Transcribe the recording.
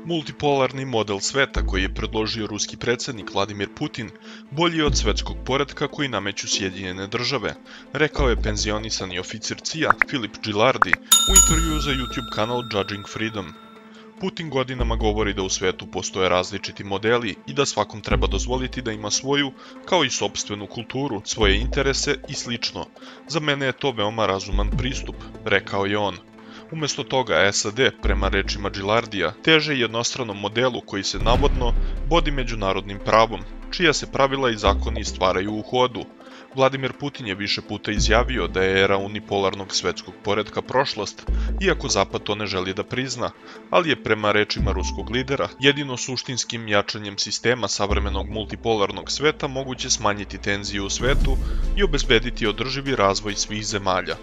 Multipolarni model sveta koji je predložio ruski predsjednik Vladimir Putin bolji je od svetskog poretka koji nameću Sjedinjene države, rekao je penzionisani oficir CIA Philip Gilardi u intervjuu za YouTube kanal Judging Freedom. Putin godinama govori da u svetu postoje različiti modeli i da svakom treba dozvoliti da ima svoju, kao i sopstvenu kulturu, svoje interese i slično. Za mene je to veoma razuman pristup, rekao je on. Umjesto toga SAD, prema rečima Gilardija, teže jednostranom modelu koji se navodno vodi međunarodnim pravom, čija se pravila i zakoni stvaraju u hodu. Vladimir Putin je više puta izjavio da je era unipolarnog svetskog poretka prošlost, iako Zapad to ne želi da prizna, ali je prema rečima ruskog lidera jedino suštinskim jačanjem sistema savremenog multipolarnog sveta moguće smanjiti tenziju u svetu i obezbediti održivi razvoj svih zemalja.